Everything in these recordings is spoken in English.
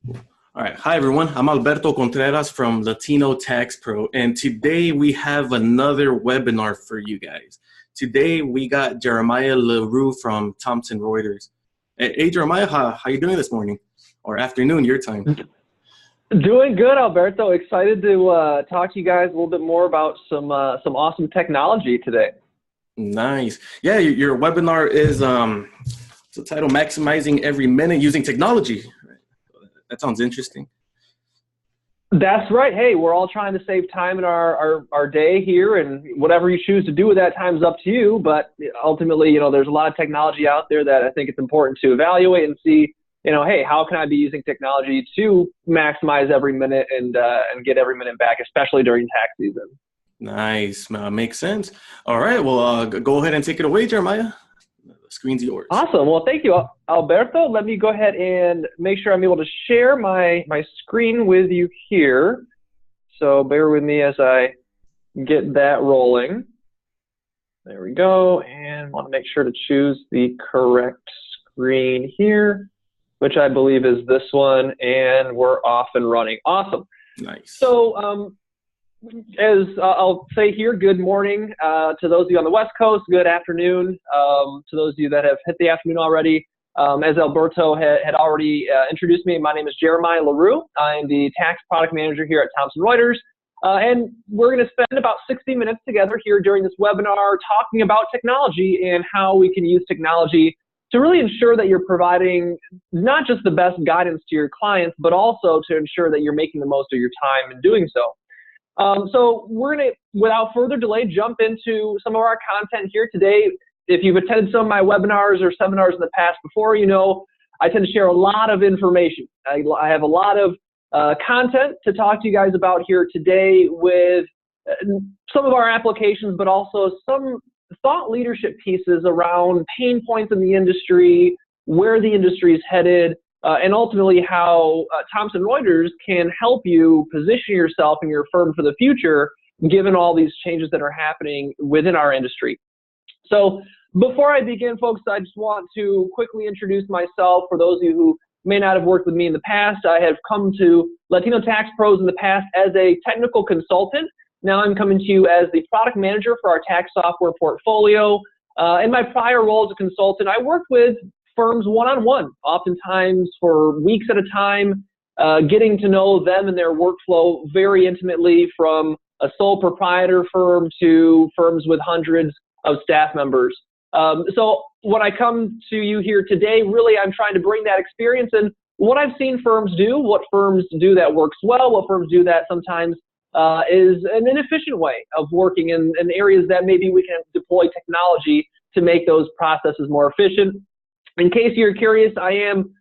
All right. Hi, everyone. I'm Alberto Contreras from Latino Tax Pro, and today we have another webinar for you guys. Today we got Jeremiah LaRue from Thomson Reuters. Hey, Jeremiah, how you doing this morning or afternoon, your time? Doing good, Alberto. Excited to talk to you guys a little bit more about some awesome technology today. Nice. Yeah, your webinar is the title, Maximizing Every Minute Using Technology. That sounds interesting. That's right. Hey, we're all trying to save time in our day here, and whatever you choose to do with that time is up to you. But ultimately, there's a lot of technology out there that I think it's important to evaluate and see, hey, how can I be using technology to maximize every minute and get every minute back, especially during tax season. Nice. Makes sense. All right. Well, go ahead and take it away, Jeremiah. The screen's yours. Awesome. Well, thank you, Alberto. Let me go ahead and make sure I'm able to share my screen with you here. So bear with me as I get that rolling. There we go. And want to make sure to choose the correct screen here, which I believe is this one. And we're off and running. Awesome. Nice. So as I'll say here, good morning to those of you on the West Coast, good afternoon to those of you that have hit the afternoon already. As Alberto had already introduced me, my name is Jeremiah LaRue. I'm the tax product manager here at Thomson Reuters. And we're going to spend about 60 minutes together here during this webinar talking about technology and how we can use technology to really ensure that you're providing not just the best guidance to your clients, but also to ensure that you're making the most of your time in doing so. So we're going to, without further delay, jump into some of our content here today. If you've attended some of my webinars or seminars in the past before, I tend to share a lot of information. I have a lot of content to talk to you guys about here today with some of our applications, but also some thought leadership pieces around pain points in the industry, where the industry is headed, and ultimately how Thomson Reuters can help you position yourself and your firm for the future, given all these changes that are happening within our industry. So before I begin, folks, I just want to quickly introduce myself. For those of you who may not have worked with me in the past, I have come to Latino Tax Pros in the past as a technical consultant. Now I'm coming to you as the product manager for our tax software portfolio. In my prior role as a consultant, I worked with firms one-on-one, oftentimes for weeks at a time, getting to know them and their workflow very intimately, from a sole proprietor firm to firms with hundreds of staff members. So when I come to you here today, really I'm trying to bring that experience and what I've seen firms do, what firms do that works well, what firms do that sometimes is an inefficient way of working in areas that maybe we can deploy technology to make those processes more efficient. In case you're curious, I am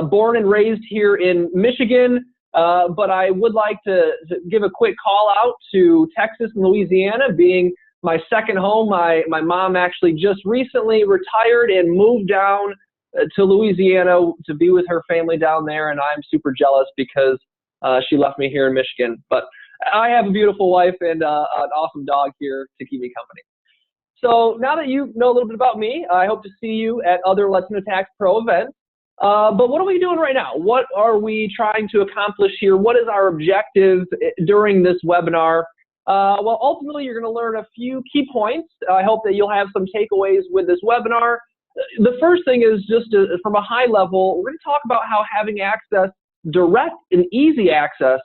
born and raised here in Michigan, but I would like to give a quick call out to Texas and Louisiana being my second home. My mom actually just recently retired and moved down to Louisiana to be with her family down there, and I'm super jealous because she left me here in Michigan. But I have a beautiful wife and an awesome dog here to keep me company. So now that you know a little bit about me, I hope to see you at other Latino Tax Pro events. But what are we doing right now? What are we trying to accomplish here? What is our objective during this webinar? Well, ultimately, you're going to learn a few key points. I hope that you'll have some takeaways with this webinar. The first thing is just from a high level, we're going to talk about how having access, direct and easy access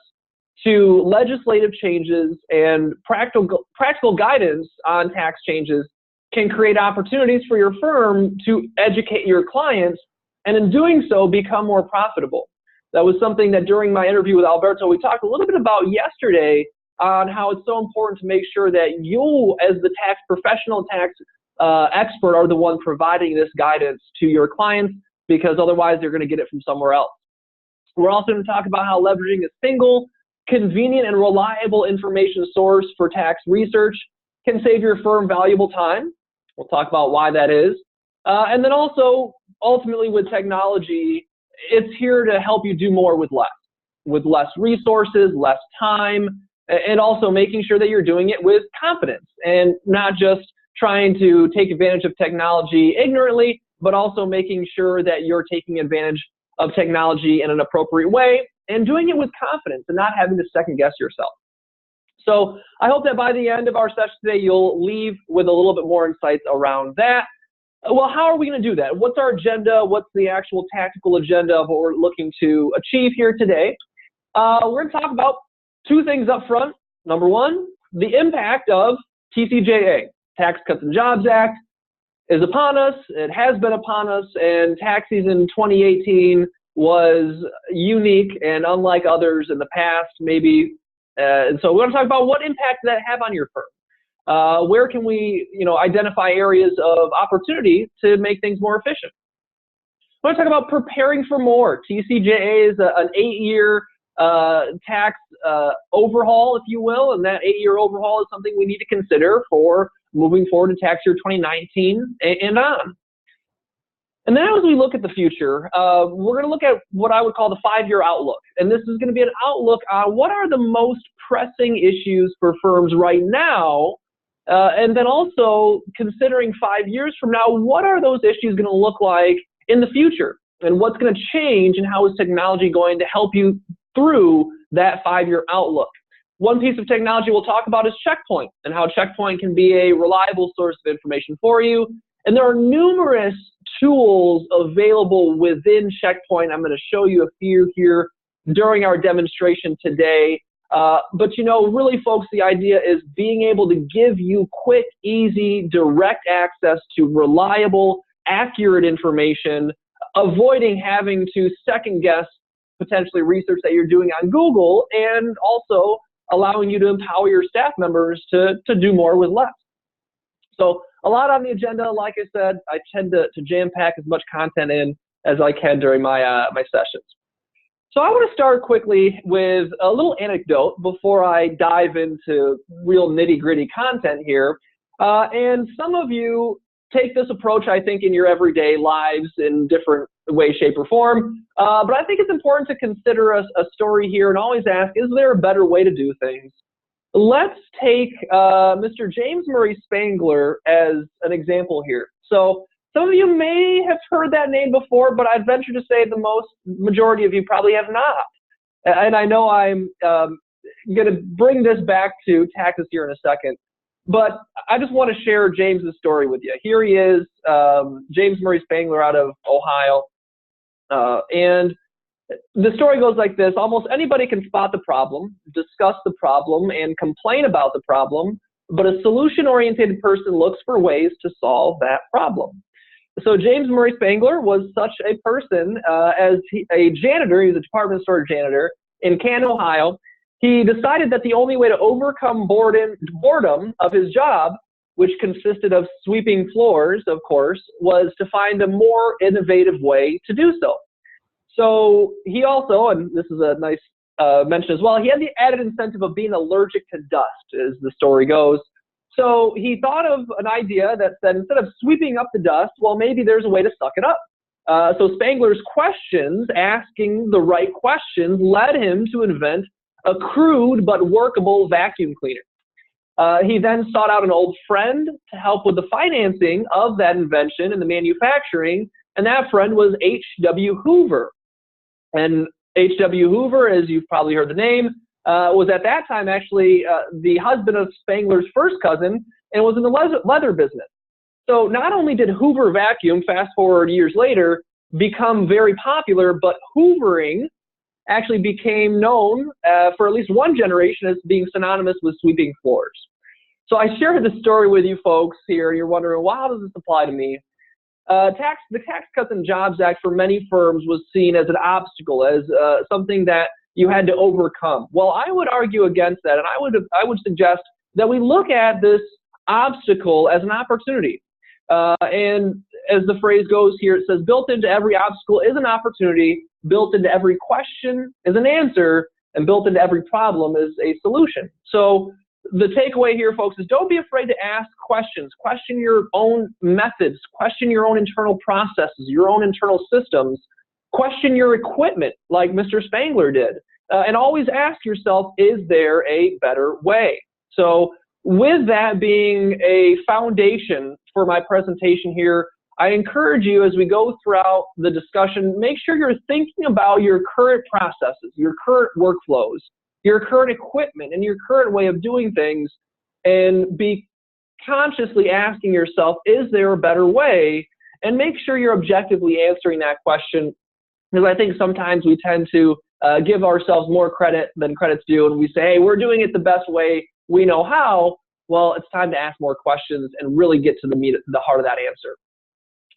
to legislative changes and practical guidance on tax changes can create opportunities for your firm to educate your clients, and in doing so, become more profitable. That was something that during my interview with Alberto, we talked a little bit about yesterday on how it's so important to make sure that you, as the tax professional, tax expert, are the one providing this guidance to your clients, because otherwise they're going to get it from somewhere else. We're also going to talk about how leveraging a single, convenient, and reliable information source for tax research can save your firm valuable time. We'll talk about why that is. And then also, ultimately with technology, it's here to help you do more with less resources, less time, and also making sure that you're doing it with confidence and not just trying to take advantage of technology ignorantly, but also making sure that you're taking advantage of technology in an appropriate way and doing it with confidence and not having to second guess yourself. So I hope that by the end of our session today, you'll leave with a little bit more insights around that. Well, how are we going to do that? What's our agenda? What's the actual tactical agenda of what we're looking to achieve here today? We're going to talk about two things up front. Number one, the impact of TCJA, Tax Cuts and Jobs Act, is upon us. It has been upon us, and tax season 2018 was unique and unlike others in the past, maybe. And so we're going to talk about what impact does that have on your firm. Where can we, identify areas of opportunity to make things more efficient? I want to talk about preparing for more. TCJA is an 8-year tax overhaul, if you will, and that 8-year overhaul is something we need to consider for moving forward to tax year 2019 and on. And then as we look at the future, we're going to look at what I would call the 5-year outlook. And this is going to be an outlook on what are the most pressing issues for firms right now, and then also considering 5 years from now, what are those issues going to look like in the future? And what's going to change, and how is technology going to help you through that 5-year outlook? One piece of technology we'll talk about is Checkpoint, and how Checkpoint can be a reliable source of information for you. And there are numerous tools available within Checkpoint. I'm going to show you a few here during our demonstration today. But really, folks, the idea is being able to give you quick, easy, direct access to reliable, accurate information, avoiding having to second guess potentially research that you're doing on Google, and also allowing you to empower your staff members to do more with less. So a lot on the agenda. Like I said, I tend to jam-pack as much content in as I can during my sessions. So I want to start quickly with a little anecdote before I dive into real nitty-gritty content here. And some of you take this approach, I think, in your everyday lives in different way, shape, or form. But I think it's important to consider a story here and always ask, is there a better way to do things? Let's take Mr. James Murray Spangler as an example here. So some of you may have heard that name before, but I'd venture to say the majority of you probably have not. And I know I'm going to bring this back to taxes here in a second, but I just want to share James's story with you. Here he is, James Murray Spangler out of Ohio. And the story goes like this. Almost anybody can spot the problem, discuss the problem, and complain about the problem, but a solution-oriented person looks for ways to solve that problem. So James Murray Spangler was such a person as a janitor. He was a department store janitor in Canton, Ohio. He decided that the only way to overcome boredom of his job, which consisted of sweeping floors, of course, was to find a more innovative way to do so. So he also, and this is a nice mention as well, he had the added incentive of being allergic to dust, as the story goes. So he thought of an idea that said, instead of sweeping up the dust, well, maybe there's a way to suck it up. So Spangler's questions, asking the right questions, led him to invent a crude but workable vacuum cleaner. He then sought out an old friend to help with the financing of that invention and the manufacturing, and that friend was H.W. Hoover. And H.W. Hoover, as you've probably heard the name, was at that time actually the husband of Spangler's first cousin and was in the leather business. So not only did Hoover vacuum, fast forward years later, become very popular, but hoovering actually became known for at least one generation as being synonymous with sweeping floors. So I shared this story with you folks here. You're wondering, well, how does this apply to me? The Tax Cuts and Jobs Act for many firms was seen as an obstacle, as something that you had to overcome. Well, I would argue against that, and I would suggest that we look at this obstacle as an opportunity. And as the phrase goes here, it says, built into every obstacle is an opportunity, built into every question is an answer, and built into every problem is a solution. So the takeaway here, folks, is don't be afraid to ask questions. Question your own methods. Question your own internal processes, your own internal systems. Question your equipment, like Mr. Spangler did. And always ask yourself, is there a better way? So with that being a foundation for my presentation here, I encourage you, as we go throughout the discussion, make sure you're thinking about your current processes, your current workflows, your current equipment, and your current way of doing things, and be consciously asking yourself, is there a better way? And make sure you're objectively answering that question, because I think sometimes we tend to give ourselves more credit than credit's due, and we say, hey, we're doing it the best way we know how. Well, it's time to ask more questions and really get to the heart of that answer.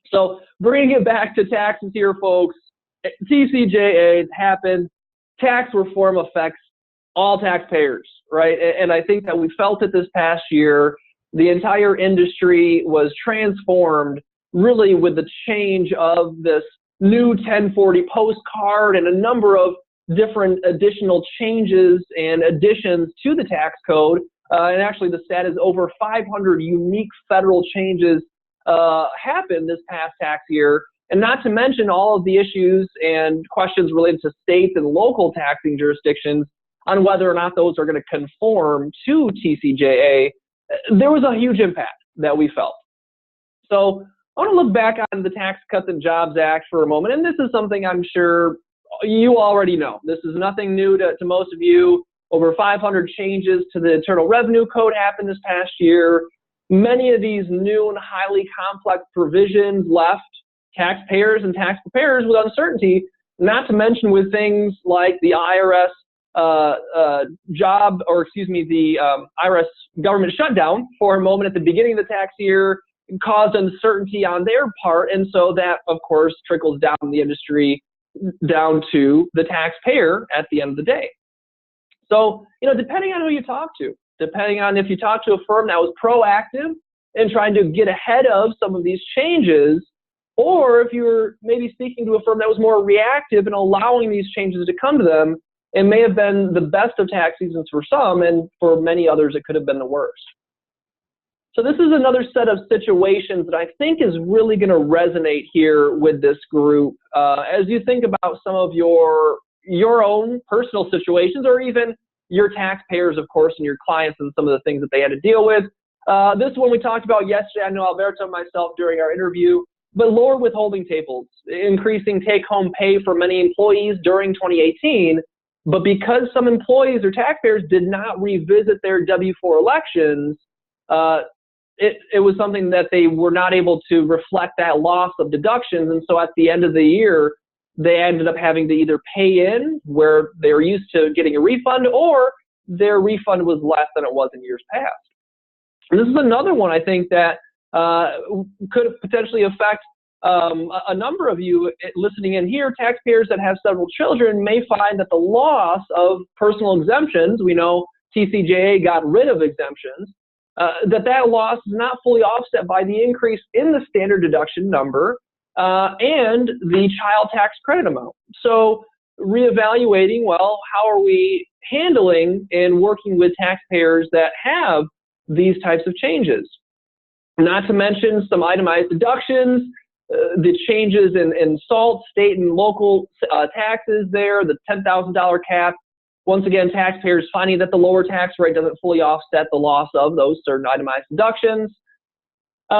So bringing it back to taxes here, folks, TCJA happened. Tax reform affects all taxpayers, right? And I think that we felt it this past year. The entire industry was transformed really with the change of this new 1040 postcard and a number of different additional changes and additions to the tax code. And actually the stat is over 500 unique federal changes happened this past tax year, and not to mention all of the issues and questions related to state and local taxing jurisdictions on whether or not those are going to conform to TCJA. There was a huge impact that we felt. So I want to look back on the Tax Cuts and Jobs Act for a moment, and this is something I'm sure you already know. This is nothing new to most of you. Over 500 changes to the Internal Revenue Code happened this past year. Many of these new and highly complex provisions left taxpayers and tax preparers with uncertainty, not to mention with things like the IRS IRS government shutdown for a moment at the beginning of the tax year caused uncertainty on their part, and so that, of course, trickles down the industry down to the taxpayer at the end of the day. So, depending on who you talk to, depending on if you talk to a firm that was proactive in trying to get ahead of some of these changes, or if you're maybe speaking to a firm that was more reactive in allowing these changes to come to them, it may have been the best of tax seasons for some, and for many others, it could have been the worst. So this is another set of situations that I think is really going to resonate here with this group as you think about some of your own personal situations, or even your taxpayers, of course, and your clients and some of the things that they had to deal with. This one we talked about yesterday, I know Alberto and myself during our interview, but lower withholding tables, increasing take-home pay for many employees during 2018. But because some employees or taxpayers did not revisit their W-4 elections, it was something that they were not able to reflect that loss of deductions. And so at the end of the year, they ended up having to either pay in where they were used to getting a refund, or their refund was less than it was in years past. And this is another one I think that could potentially affect a number of you listening in here. Taxpayers that have several children may find that the loss of personal exemptions, we know TCJA got rid of exemptions, that loss is not fully offset by the increase in the standard deduction number and the child tax credit amount. So reevaluating, well, how are we handling and working with taxpayers that have these types of changes? Not to mention some itemized deductions, the changes in SALT, state and local taxes there, the $10,000 cap. Once again, taxpayers finding that the lower tax rate doesn't fully offset the loss of those certain itemized deductions.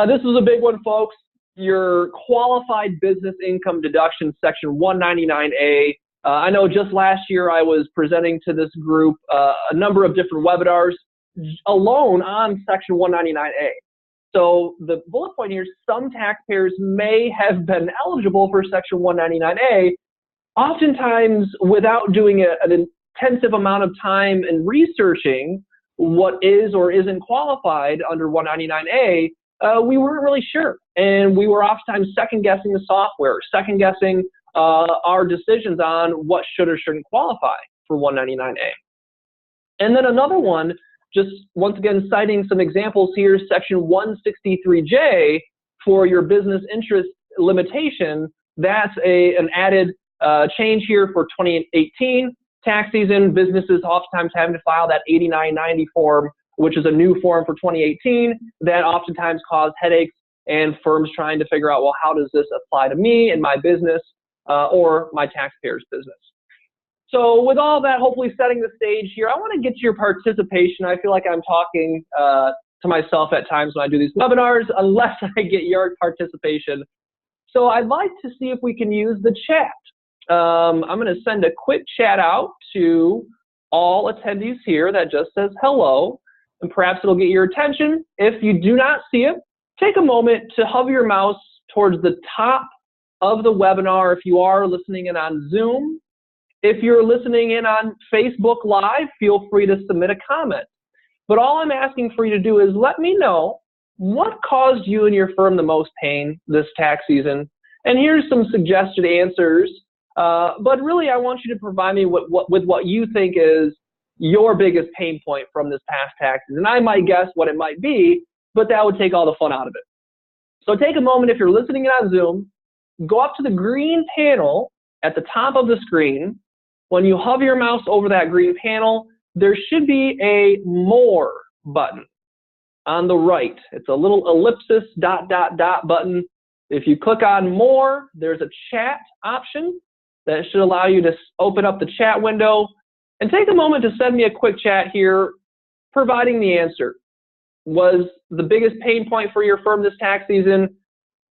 This was a big one, folks. Your qualified business income deduction, section 199A. I know just last year I was presenting to this group a number of different webinars alone on section 199A. So the bullet point here is some taxpayers may have been eligible for section 199A, oftentimes without doing an intensive amount of time in researching what is or isn't qualified under 199A. We weren't really sure, and we were oftentimes second-guessing the software, second-guessing our decisions on what should or shouldn't qualify for 199A. And then another one, just once again citing some examples here, section 163J for your business interest limitation. That's an added change here for 2018 tax season. Businesses oftentimes having to file that 8990 form, which is a new form for 2018 that oftentimes caused headaches and firms trying to figure out, well, how does this apply to me and my business or my taxpayer's business? So with all that, hopefully setting the stage here, I want to get your participation. I feel like I'm talking to myself at times when I do these webinars unless I get your participation. So I'd like to see if we can use the chat. I'm going to send a quick chat out to all attendees here that just says hello, and perhaps it'll get your attention. If you do not see it, take a moment to hover your mouse towards the top of the webinar if you are listening in on Zoom. If you're listening in on Facebook Live, feel free to submit a comment. But all I'm asking for you to do is let me know what caused you and your firm the most pain this tax season. And here's some suggested answers. But really, I want you to provide me with what you think is your biggest pain point from this past tax season. I might guess what it might be, but that would take all the fun out of it. So take a moment if you're listening in on Zoom, go up to the green panel at the top of the screen. When you hover your mouse over that green panel, there should be a More button on the right. It's a little ellipsis dot button. If you click on More, there's a chat option that should allow you to open up the chat window. And take a moment to send me a quick chat here, providing the answer. Was the biggest pain point for your firm this tax season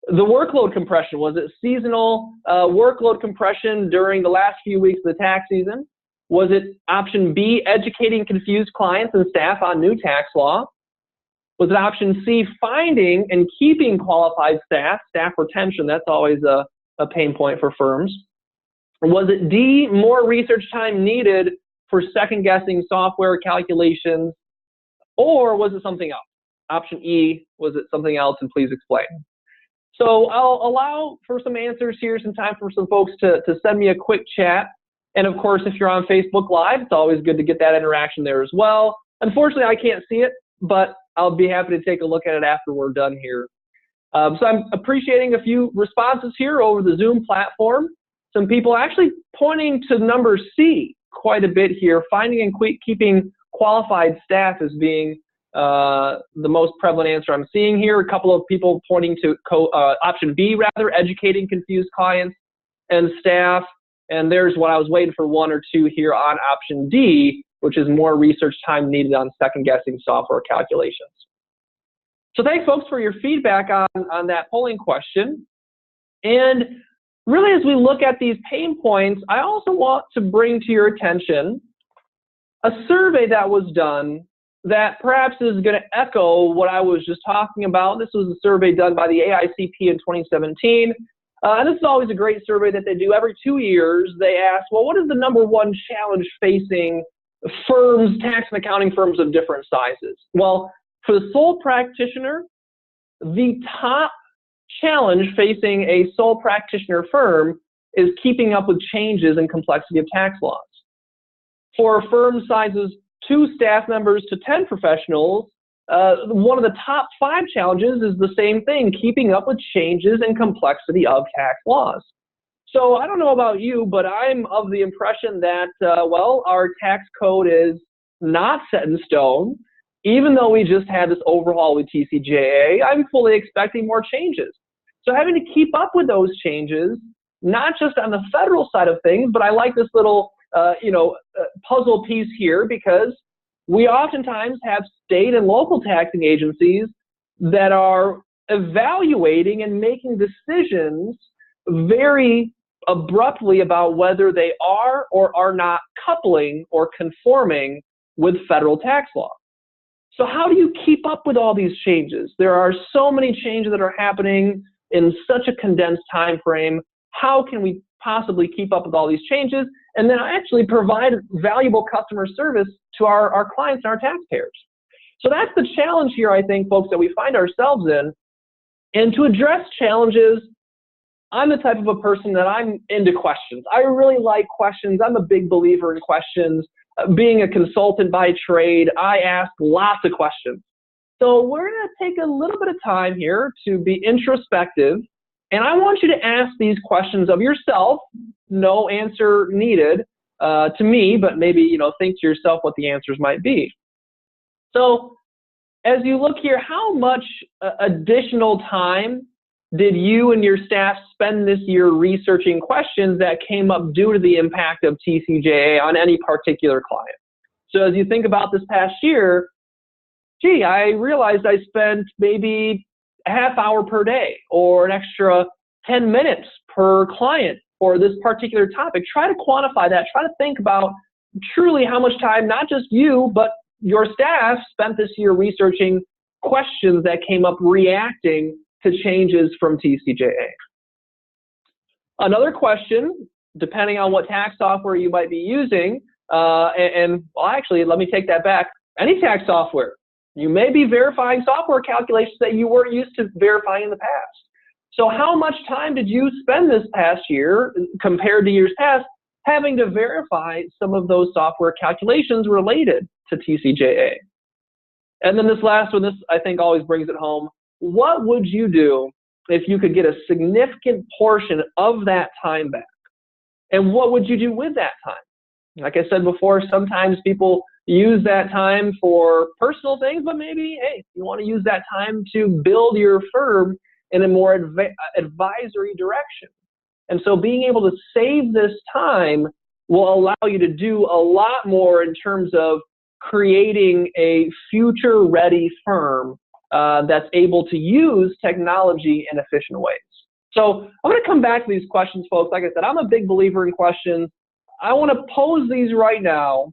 the workload compression? Was it seasonal workload compression during the last few weeks of the tax season? Was it option B, educating confused clients and staff on new tax law? Was it option C, finding and keeping qualified staff retention? That's always a pain point for firms. Was it D, more research time needed for second-guessing software calculations? Or was it something else? Option E, was it something else? And please explain. So I'll allow for some answers here, some time for some folks to send me a quick chat. And of course, if you're on Facebook Live, it's always good to get that interaction there as well. Unfortunately, I can't see it, but I'll be happy to take a look at it after we're done here. So I'm appreciating a few responses here over the Zoom platform. Some people actually pointing to number C quite a bit here, finding and keeping qualified staff as being the most prevalent answer I'm seeing here. A couple of people pointing to option B, rather, educating confused clients and staff. And there's what I was waiting for, one or two here on option D, which is more research time needed on second-guessing software calculations. So thanks, folks, for your feedback on that polling question. And really, as we look at these pain points, I also want to bring to your attention a survey that was done that perhaps is going to echo what I was just talking about. This was a survey done by the AICP in 2017. And this is always a great survey that they do every 2 years. They ask, well, what is the #1 challenge facing firms, tax and accounting firms of different sizes? Well, for the sole practitioner, the top challenge facing a sole practitioner firm is keeping up with changes and complexity of tax laws. For firm sizes 2 staff members to 10 professionals, one of the top 5 challenges is the same thing, keeping up with changes and complexity of tax laws. So I don't know about you, but I'm of the impression that, well, our tax code is not set in stone. Even though we just had this overhaul with TCJA, I'm fully expecting more changes. So having to keep up with those changes, not just on the federal side of things, but I like this little puzzle piece here, because we oftentimes have state and local taxing agencies that are evaluating and making decisions very abruptly about whether they are or are not coupling or conforming with federal tax law. So how do you keep up with all these changes? There are so many changes that are happening in such a condensed time frame. How can we possibly keep up with all these changes and then actually provide valuable customer service to our clients and our taxpayers? So that's the challenge here, I think, folks, that we find ourselves in. And to address challenges, I'm the type of a person that I'm into questions. I really like questions. I'm a big believer in questions. Being a consultant by trade, I ask lots of questions. So we're going to take a little bit of time here to be introspective. And I want you to ask these questions of yourself. No answer needed to me, but maybe, think to yourself what the answers might be. So as you look here, how much additional time did you and your staff spend this year researching questions that came up due to the impact of TCJA on any particular client? So as you think about this past year, gee, I realized I spent maybe a half hour per day or an extra 10 minutes per client for this particular topic. Try to quantify that. Try to think about truly how much time, not just you, but your staff spent this year researching questions that came up reacting to changes from TCJA. Another question, depending on what tax software you might be using, well, actually, let me take that back. Any tax software. You may be verifying software calculations that you weren't used to verifying in the past. So how much time did you spend this past year compared to years past having to verify some of those software calculations related to TCJA? And then this last one, this I think always brings it home. What would you do if you could get a significant portion of that time back? And what would you do with that time? Like I said before, sometimes people use that time for personal things, but maybe, hey, you want to use that time to build your firm in a more advisory direction. And so being able to save this time will allow you to do a lot more in terms of creating a future-ready firm that's able to use technology in efficient ways. So I'm going to come back to these questions, folks. Like I said, I'm a big believer in questions. I want to pose these right now,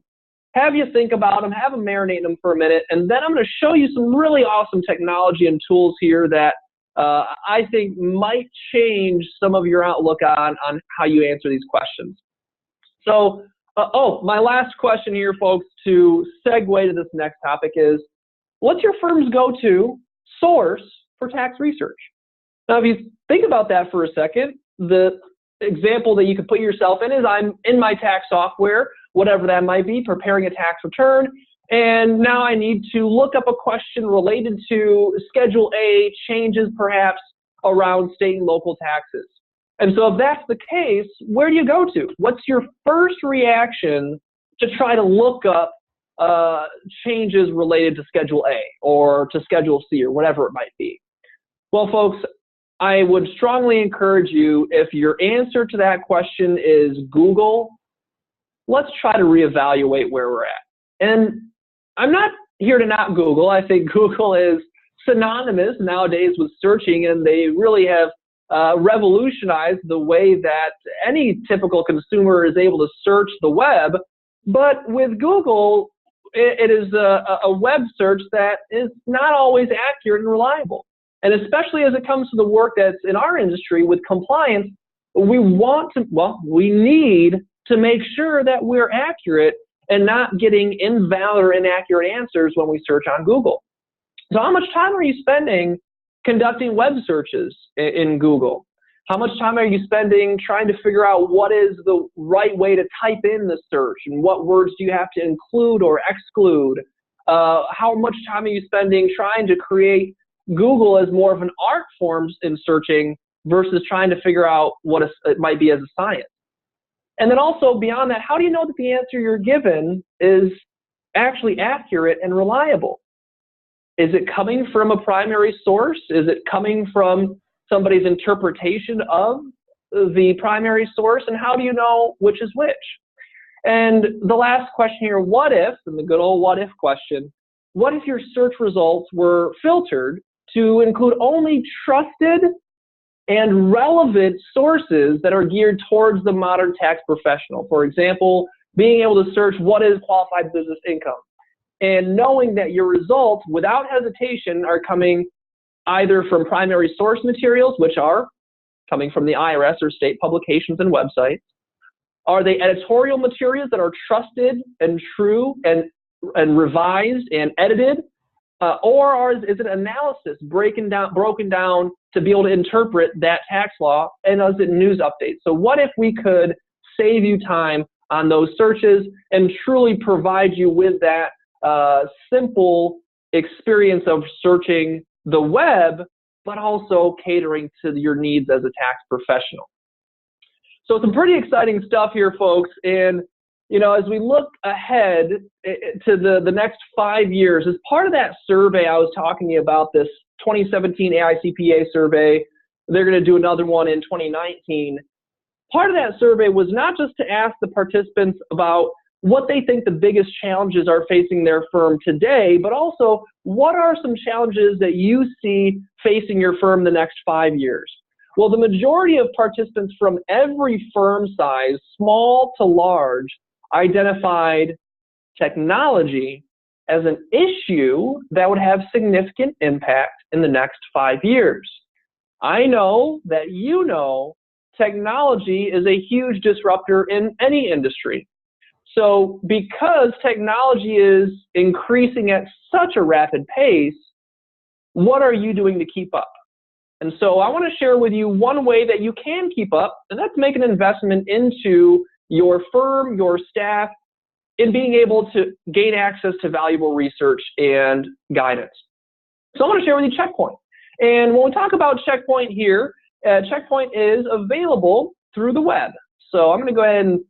have you think about them, have them marinate them for a minute, and then I'm going to show you some really awesome technology and tools here that I think might change some of your outlook on how you answer these questions. So, my last question here, folks, to segue to this next topic is, what's your firm's go-to source for tax research? Now, if you think about that for a second, the example that you could put yourself in is I'm in my tax software, whatever that might be, preparing a tax return, and now I need to look up a question related to Schedule A changes perhaps around state and local taxes. And so if that's the case, where do you go to? What's your first reaction to try to look up changes related to Schedule A or to Schedule C or whatever it might be? Well, folks, I would strongly encourage you, if your answer to that question is Google, let's try to reevaluate where we're at. And I'm not here to not Google. I think Google is synonymous nowadays with searching, and they really have revolutionized the way that any typical consumer is able to search the web. But with Google, it is a web search that is not always accurate and reliable. And especially as it comes to the work that's in our industry with compliance, we need to make sure that we're accurate and not getting invalid or inaccurate answers when we search on Google. So how much time are you spending conducting web searches in Google? How much time are you spending trying to figure out what is the right way to type in the search and what words do you have to include or exclude? How much time are you spending trying to create Google as more of an art form in searching versus trying to figure out what it might be as a science? And then also beyond that, how do you know that the answer you're given is actually accurate and reliable? Is it coming from a primary source? Is it coming from somebody's interpretation of the primary source? And how do you know which is which? And the last question here, what if, and the good old what if question, what if your search results were filtered to include only trusted and relevant sources that are geared towards the modern tax professional? For example, being able to search what is qualified business income, and knowing that your results without hesitation are coming either from primary source materials, which are coming from the IRS or state publications and websites. Are they editorial materials that are trusted and true and revised and edited? Or is it analysis broken down to be able to interpret that tax law, and is it news updates? So what if we could save you time on those searches and truly provide you with that simple experience of searching the web, but also catering to your needs as a tax professional? So some pretty exciting stuff here, folks. And you know, as we look ahead to the next 5 years, as part of that survey I was talking to you about, this 2017 AICPA survey, they're going to do another one in 2019. Part of that survey was not just to ask the participants about what they think the biggest challenges are facing their firm today, but also what are some challenges that you see facing your firm the next 5 years. Well, the majority of participants from every firm size, small to large, identified technology as an issue that would have significant impact in the next 5 years. I know that you know technology is a huge disruptor in any industry. So because technology is increasing at such a rapid pace, what are you doing to keep up? And so I want to share with you one way that you can keep up, and that's make an investment into your firm, your staff, in being able to gain access to valuable research and guidance. So I want to share with you Checkpoint. And when we talk about Checkpoint here, Checkpoint is available through the web. So I'm going to go ahead and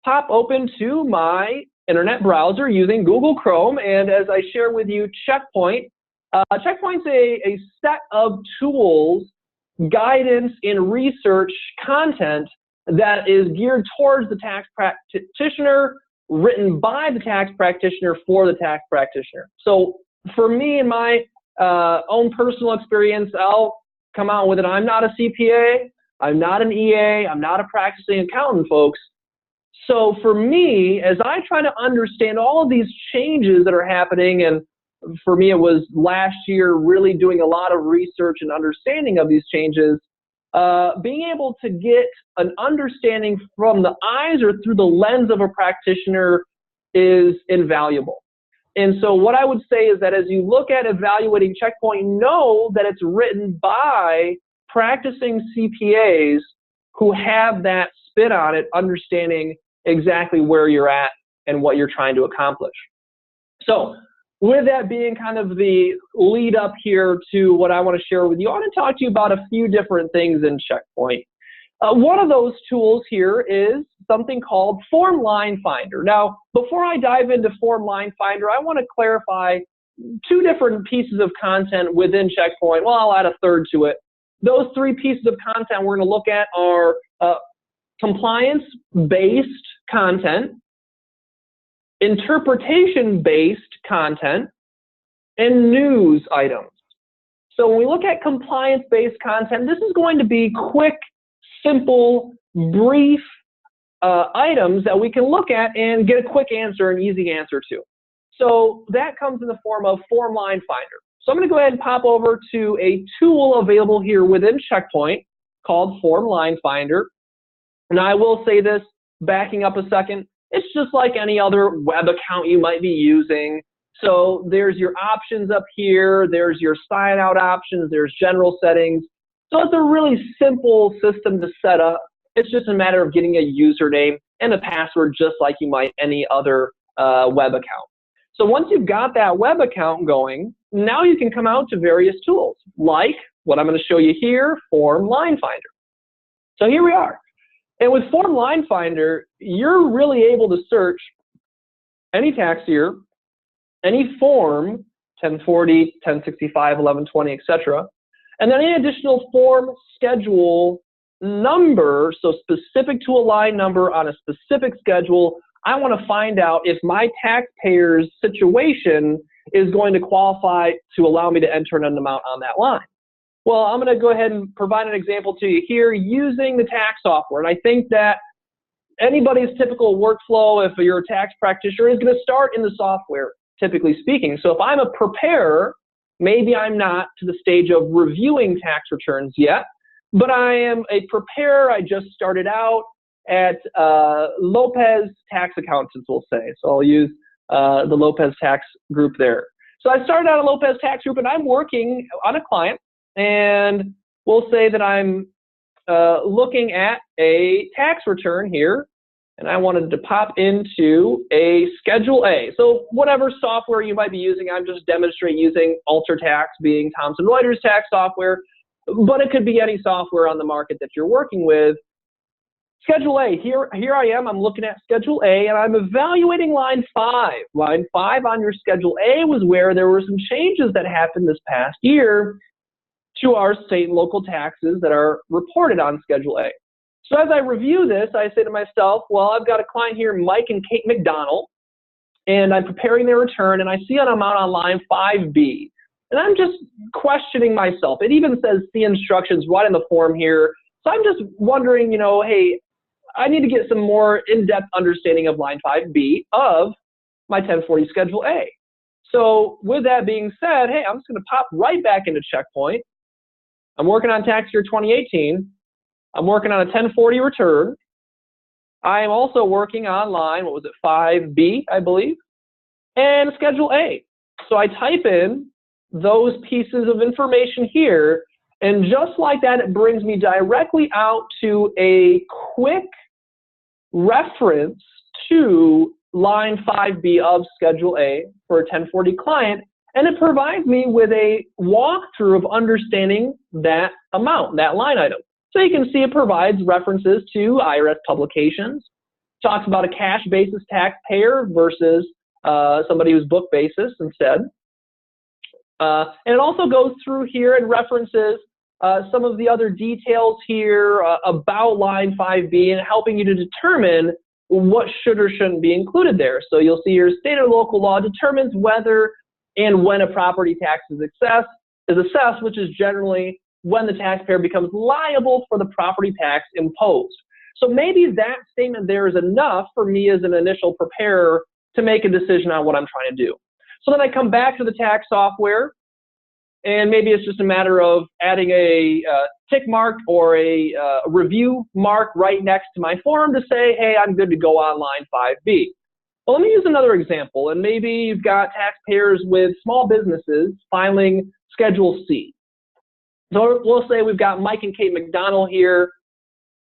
pop open to my internet browser using Google Chrome. And as I share with you Checkpoint, Checkpoint's a set of tools, guidance, and research content that is geared towards the tax practitioner, written by the tax practitioner for the tax practitioner. So for me and my own personal experience, I'll come out with it. I'm not a CPA, I'm not an EA, I'm not a practicing accountant, folks. So for me, as I try to understand all of these changes that are happening, and for me it was last year really doing a lot of research and understanding of these changes, being able to get an understanding from the eyes or through the lens of a practitioner is invaluable. And so what I would say is that as you look at evaluating Checkpoint, know that it's written by practicing CPAs who have that spin on it, understanding exactly where you're at and what you're trying to accomplish. So with that being kind of the lead up here to what I want to share with you, I want to talk to you about a few different things in Checkpoint. One of those tools here is something called Form Line Finder. Now, before I dive into Form Line Finder, I want to clarify two different pieces of content within Checkpoint. Well, I'll add a third to it. Those three pieces of content we're going to look at are compliance-based content, interpretation-based content, and news items. So when we look at compliance-based content, this is going to be quick, simple, brief items that we can look at and get a quick answer, an easy answer to. So that comes in the form of Form Line Finder. So I'm going to go ahead and pop over to a tool available here within Checkpoint called Form Line Finder. And I will say this, backing up a second, it's just like any other web account you might be using. So there's your options up here, there's your sign out options, there's general settings. So it's a really simple system to set up. It's just a matter of getting a username and a password just like you might any other web account. So once you've got that web account going, now you can come out to various tools like what I'm going to show you here, Form Line Finder. So here we are. And with Form Line Finder, you're really able to search any tax year, any form, 1040, 1065, 1120, etc., and then any additional form schedule number, so specific to a line number on a specific schedule. I want to find out if my taxpayer's situation is going to qualify to allow me to enter an amount on that line. Well, I'm going to go ahead and provide an example to you here using the tax software. And I think that anybody's typical workflow, if you're a tax practitioner, is going to start in the software, typically speaking. So if I'm a preparer, maybe I'm not to the stage of reviewing tax returns yet, but I am a preparer. I just started out at Lopez Tax Accountants, we'll say. So I'll use the Lopez Tax Group there. So I started out at Lopez Tax Group, and I'm working on a client, and we'll say that I'm looking at a tax return here, and I wanted to pop into a Schedule A. So whatever software you might be using, I'm just demonstrating using UltraTax, being Thomson Reuters tax software, but it could be any software on the market that you're working with. Schedule A, here I am, I'm looking at Schedule A, and I'm evaluating line 5. Line 5 on your Schedule A was where there were some changes that happened this past year to our state and local taxes that are reported on Schedule A. So as I review this, I say to myself, well, I've got a client here, Mike and Kate McDonald, and I'm preparing their return, and I see an amount on line 5B. And I'm just questioning myself. It even says see instructions right in the form here. So I'm just wondering, hey, I need to get some more in-depth understanding of line 5B of my 1040 Schedule A. So with that being said, hey, I'm just going to pop right back into Checkpoint. I'm working on tax year 2018. I'm working on a 1040 return. I am also working on line, 5B, I believe, and Schedule A. So I type in those pieces of information here, and just like that, it brings me directly out to a quick reference to line 5B of Schedule A for a 1040 client, and it provides me with a walkthrough of understanding that amount, that line item. So you can see it provides references to IRS publications, talks about a cash basis taxpayer versus somebody who's book basis instead. And it also goes through here and references some of the other details here about line 5B and helping you to determine what should or shouldn't be included there. So you'll see your state or local law determines whether and when a property tax is assessed, which is generally when the taxpayer becomes liable for the property tax imposed. So maybe that statement there is enough for me as an initial preparer to make a decision on what I'm trying to do. So then I come back to the tax software, and maybe it's just a matter of adding a tick mark or a review mark right next to my form to say, hey, I'm good to go on line 5B. Well, let me use another example, and maybe you've got taxpayers with small businesses filing Schedule C. So we'll say we've got Mike and Kate McDonald here.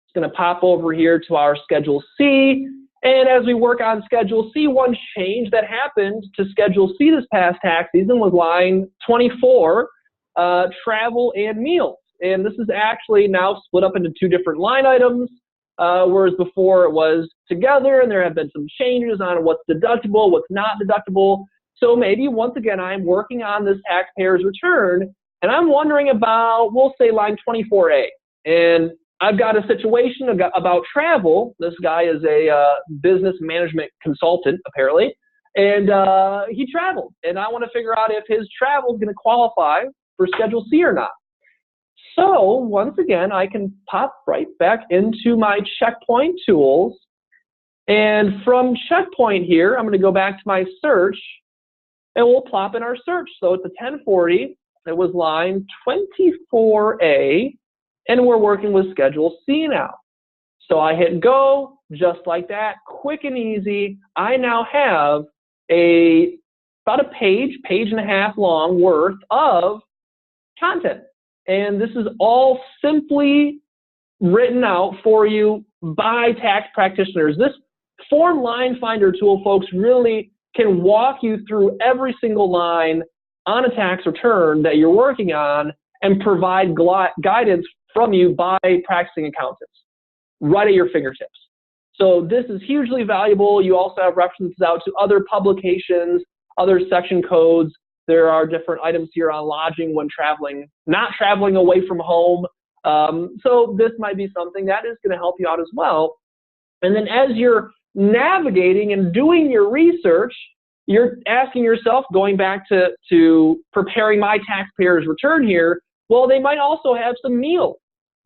It's going to pop over here to our Schedule C. And as we work on Schedule C, one change that happened to Schedule C this past tax season was line 24, travel and meals. And this is actually now split up into two different line items, whereas before it was together, and there have been some changes on what's deductible, what's not deductible. So maybe, once again, I'm working on this taxpayer's return, and I'm wondering about, we'll say, line 24A. And I've got a situation about travel. This guy is a business management consultant, apparently, and he traveled. And I want to figure out if his travel is going to qualify for Schedule C or not. So once again, I can pop right back into my Checkpoint tools. And from Checkpoint here, I'm going to go back to my search, and we'll plop in our search. So it's a 1040. It was line 24A. And we're working with Schedule C now. So I hit go, just like that, quick and easy. I now have about a page and a half long worth of content. And this is all simply written out for you by tax practitioners. This Form Line Finder tool, folks, really can walk you through every single line on a tax return that you're working on and provide guidance from you by practicing accountants right at your fingertips. So this is hugely valuable. You also have references out to other publications, other section codes. There are different items here on lodging when traveling, not traveling away from home. So this might be something that is going to help you out as well. And then as you're navigating and doing your research, you're asking yourself, going back to preparing my taxpayer's return here, well, they might also have some meals.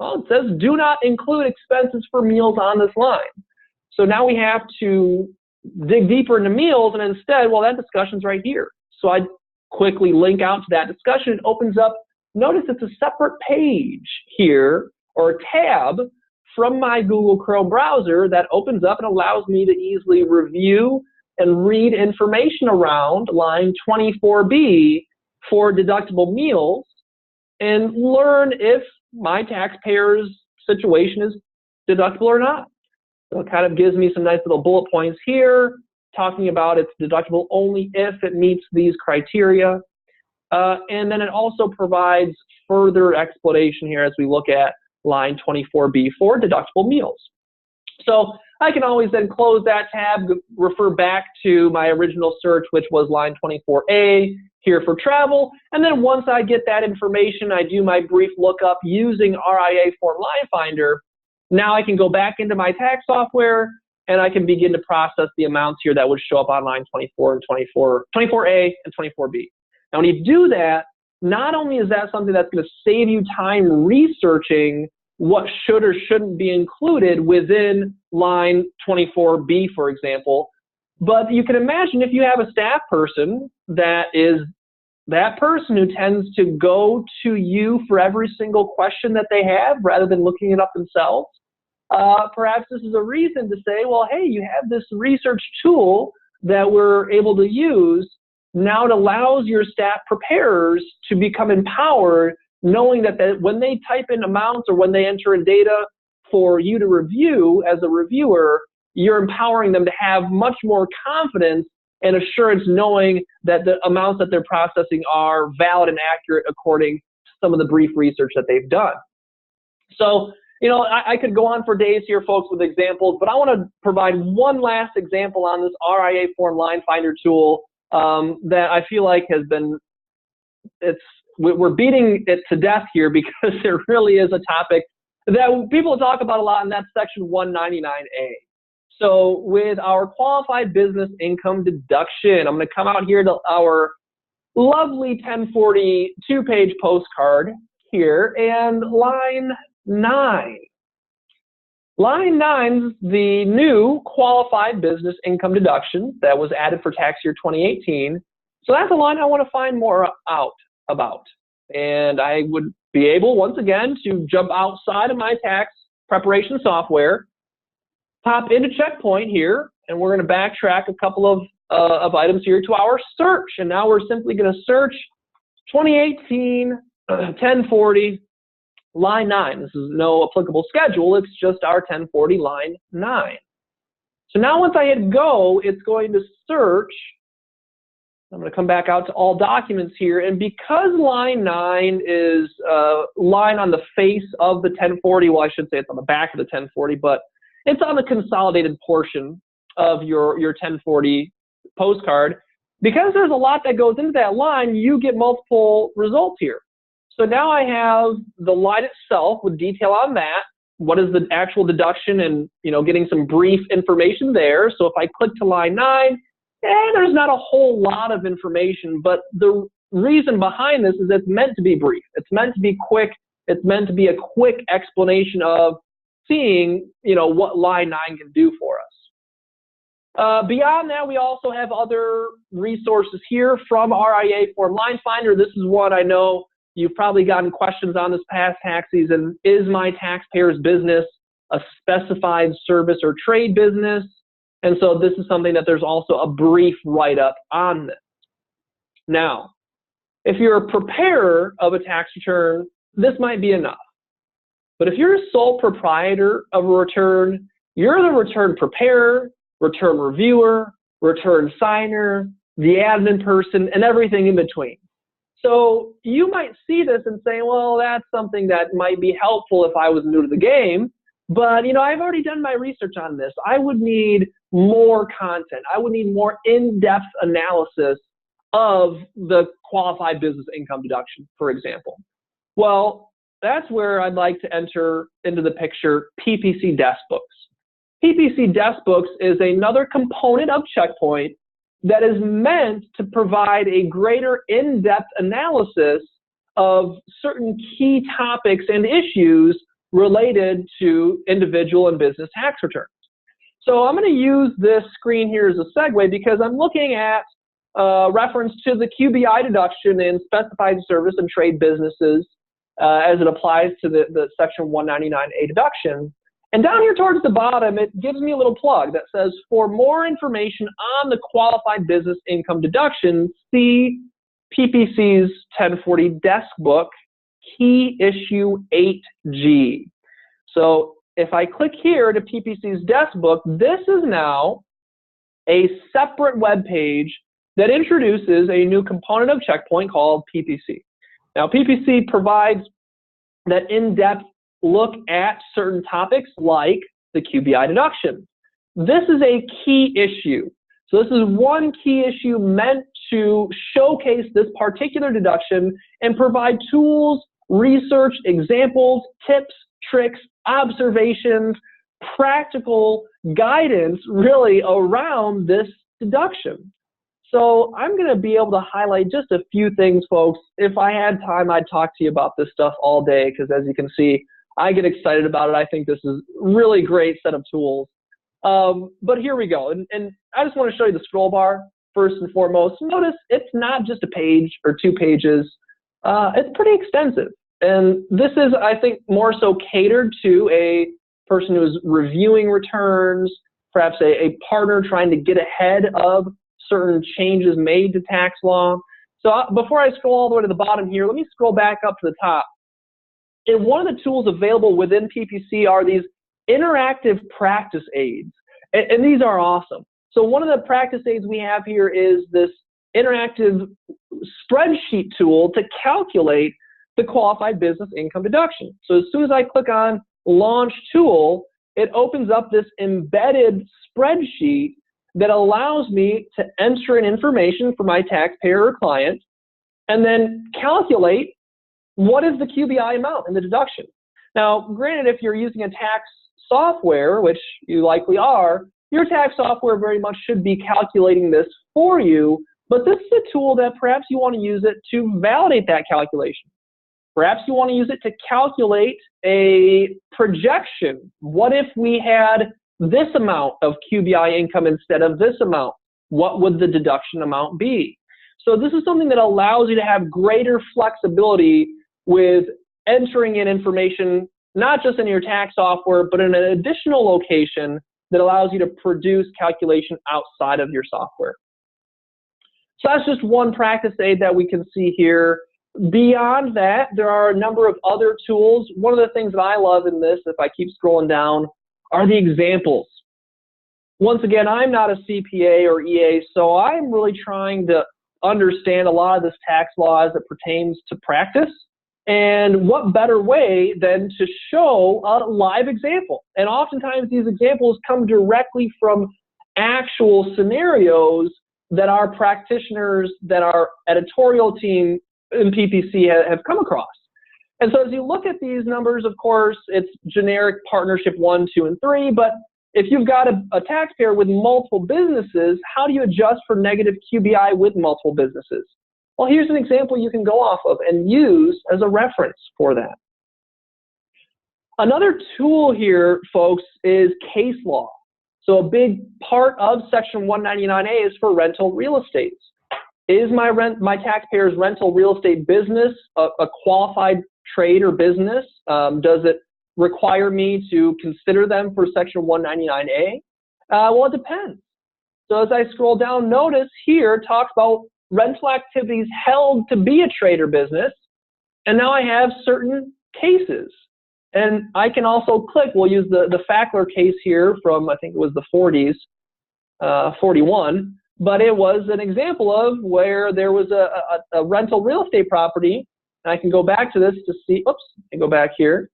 Well, it says do not include expenses for meals on this line. So now we have to dig deeper into meals, and instead, well, that discussion's right here. So I quickly link out to that discussion. It opens up, notice it's a separate page here, or tab, from my Google Chrome browser that opens up and allows me to easily review and read information around line 24B for deductible meals and learn if my taxpayer's situation is deductible or not. So it kind of gives me some nice little bullet points here, talking about it's deductible only if it meets these criteria. And then it also provides further explanation here as we look at line 24B for deductible meals. So I can always then close that tab, refer back to my original search, which was line 24A here for travel. And then once I get that information, I do my brief lookup using RIA Form Line Finder. Now I can go back into my tax software and I can begin to process the amounts here that would show up on line 24 and 24A and 24B. Now when you do that, not only is that something that's going to save you time researching what should or shouldn't be included within line 24B, for example, but you can imagine if you have a staff person that is that person who tends to go to you for every single question that they have rather than looking it up themselves. Perhaps this is a reason to say, well, hey, you have this research tool that we're able to use. Now it allows your staff preparers to become empowered, knowing that when they type in amounts or when they enter in data for you to review as a reviewer, you're empowering them to have much more confidence and assurance knowing that the amounts that they're processing are valid and accurate according to some of the brief research that they've done. So, you know, I could go on for days here, folks, with examples, but I want to provide one last example on this RIA form line finder tool that I feel like has been, we're beating it to death here because there really is a topic that people talk about a lot, and that's section 199A. So with our qualified business income deduction, I'm going to come out here to our lovely 1040 two-page postcard here, and line 9. Line 9 is the new qualified business income deduction that was added for tax year 2018. So that's a line I want to find more out about. And I would be able, once again, to jump outside of my tax preparation software, pop into Checkpoint here, and we're going to backtrack a couple of items here to our search. And now we're simply going to search 2018 1040 line 9. This is no applicable schedule. It's just our 1040 line 9. So now once I hit go, it's going to search. I'm going to come back out to all documents here. And because line 9 is a line on the face of the 1040, well, I should say it's on the back of the 1040, but it's on the consolidated portion of your 1040 postcard. Because there's a lot that goes into that line, you get multiple results here. So now I have the line itself with detail on that. What is the actual deduction, and getting some brief information there. So if I click to line 9, there's not a whole lot of information, but the reason behind this is it's meant to be brief. It's meant to be quick. It's meant to be a quick explanation of seeing, what line 9 can do for us. Beyond that, we also have other resources here from RIA Form Line Finder. This is one I know you've probably gotten questions on this past tax season. Is my taxpayer's business a specified service or trade business? And so this is something that there's also a brief write-up on this. Now, if you're a preparer of a tax return, this might be enough. But if you're a sole proprietor of a return, you're the return preparer, return reviewer, return signer, the admin person, and everything in between. So you might see this and say, well, that's something that might be helpful if I was new to the game. But, I've already done my research on this. I would need more content. I would need more in-depth analysis of the qualified business income deduction, for example. Well, that's where I'd like to enter into the picture PPC desk books. PPC desk books is another component of Checkpoint that is meant to provide a greater in-depth analysis of certain key topics and issues related to individual and business tax returns. So I'm going to use this screen here as a segue because I'm looking at reference to the QBI deduction in specified service and trade businesses as it applies to the section 199A deduction. And down here towards the bottom, it gives me a little plug that says, for more information on the qualified business income deduction, see PPC's 1040 desk book, key issue 8G. So if I click here to PPC's desk book, this is now a separate web page that introduces a new component of Checkpoint called PPC. Now, PPC provides that in-depth look at certain topics like the QBI deduction. This is a key issue. So this is one key issue meant to showcase this particular deduction and provide tools, research, examples, tips, tricks, observations, practical guidance really around this deduction. So I'm going to be able to highlight just a few things, folks. If I had time, I'd talk to you about this stuff all day because, as you can see, I get excited about it. I think this is a really great set of tools. But here we go. And I just want to show you the scroll bar first and foremost. Notice it's not just a page or 2 pages. It's pretty extensive. And this is, I think, more so catered to a person who is reviewing returns, perhaps a partner trying to get ahead of certain changes made to tax law. So before I scroll all the way to the bottom here, let me scroll back up to the top. And one of the tools available within PPC are these interactive practice aids. And these are awesome. So one of the practice aids we have here is this interactive spreadsheet tool to calculate the qualified business income deduction. So as soon as I click on Launch Tool, it opens up this embedded spreadsheet that allows me to enter in information for my taxpayer or client and then calculate what is the QBI amount in the deduction. Now, granted, if you're using a tax software, which you likely are, your tax software very much should be calculating this for you, but this is a tool that perhaps you want to use it to validate that calculation. Perhaps you want to use it to calculate a projection. What if we had this amount of QBI income instead of this amount? What would the deduction amount be? So this is something that allows you to have greater flexibility with entering in information, not just in your tax software, but in an additional location that allows you to produce calculation outside of your software. So that's just one practice aid that we can see here. Beyond that, there are a number of other tools. One of the things that I love in this, if I keep scrolling down, are the examples. Once again, I'm not a CPA or EA, so I'm really trying to understand a lot of this tax law as it pertains to practice. And what better way than to show a live example? And oftentimes these examples come directly from actual scenarios that our practitioners, that our editorial team in PPC have come across. And so as you look at these numbers, of course, it's generic partnership 1, 2, and 3, but if you've got a taxpayer with multiple businesses, how do you adjust for negative QBI with multiple businesses? Well, here's an example you can go off of and use as a reference for that. Another tool here, folks, is case law. So a big part of Section 199A is for rental real estate. Is my taxpayer's rental real estate business a qualified trade or business? Does it require me to consider them for Section 199A? Well, it depends. So as I scroll down, notice here it talks about rental activities held to be a trade or business, and now I have certain cases. And I can also click, we'll use the Fackler case here from, I think it was the 40s, 41, but it was an example of where there was a rental real estate property, and I can go back to this to see, oops, and go back here,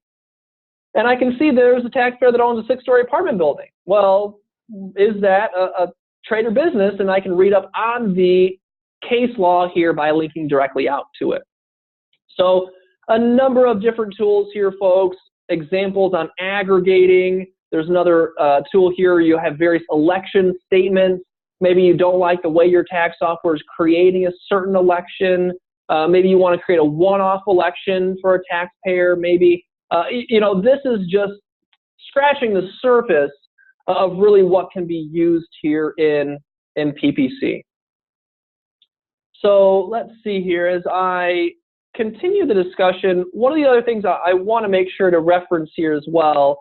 and I can see there's a taxpayer that owns a 6-story apartment building. Well, is that a trade or business? And I can read up on the case law here by linking directly out to it. So a number of different tools here, folks. Examples on aggregating. There's another tool here. You have various election statements. Maybe you don't like the way your tax software is creating a certain election. Maybe you want to create a one-off election for a taxpayer. Maybe, this is just scratching the surface of really what can be used here in PPC. So let's see here, as I continue the discussion, one of the other things I want to make sure to reference here as well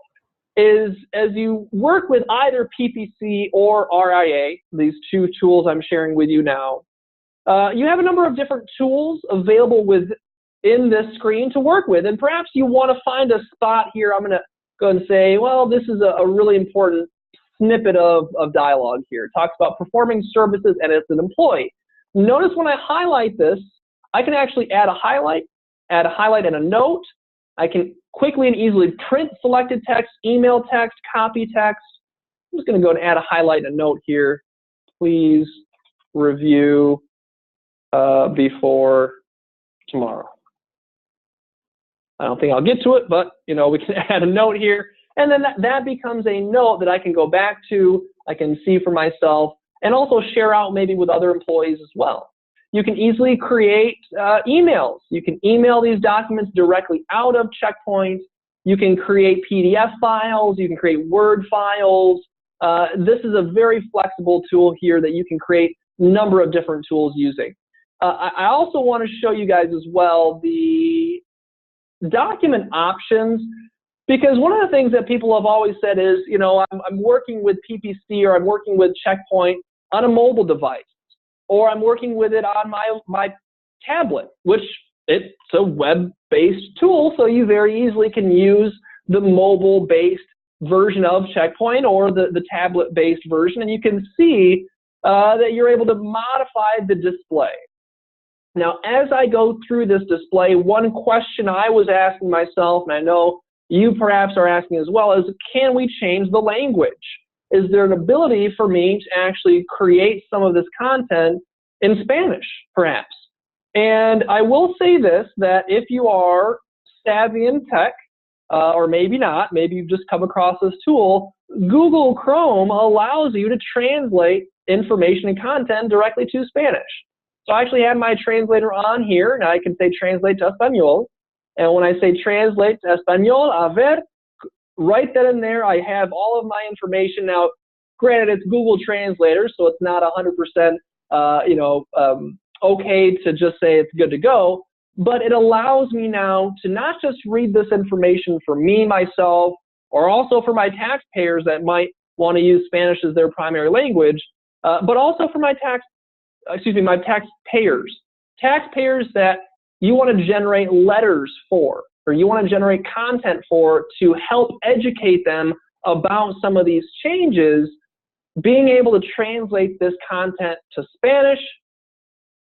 is as you work with either PPC or RIA, these two tools I'm sharing with you now, you have a number of different tools available within this screen to work with. And perhaps you want to find a spot here. I'm going to go and say, well, this is a really important snippet of dialogue here. It talks about performing services and as an employee. Notice when I highlight this, I can actually add a highlight and a note. I can quickly and easily print selected text, email text, copy text. I'm just going to go and add a highlight and a note here. Please review before tomorrow. I don't think I'll get to it, but we can add a note here. And then that becomes a note that I can go back to, I can see for myself, and also share out maybe with other employees as well. You can easily create emails. You can email these documents directly out of Checkpoint. You can create PDF files. You can create Word files. This is a very flexible tool here that you can create a number of different tools using. I also want to show you guys as well the document options, because one of the things that people have always said is, I'm working with PPC or I'm working with Checkpoint on a mobile device, or I'm working with it on my tablet, which it's a web-based tool, so you very easily can use the mobile-based version of Checkpoint or the tablet-based version, and you can see that you're able to modify the display. Now, as I go through this display, one question I was asking myself, and I know you perhaps are asking as well, is can we change the language? Is there an ability for me to actually create some of this content in Spanish, perhaps? And I will say this, that if you are savvy in tech, or maybe not, maybe you've just come across this tool, Google Chrome allows you to translate information and content directly to Spanish. So I actually have my translator on here. Now I can say translate to Español. And when I say translate to Español, a ver, right then and there, I have all of my information. Now, granted, it's Google Translator, so it's not 100%, okay to just say it's good to go. But it allows me now to not just read this information for me, myself, or also for my taxpayers that might want to use Spanish as their primary language, but also for my taxpayers. Taxpayers that you want to generate letters for, or you want to generate content for to help educate them about some of these changes, being able to translate this content to Spanish,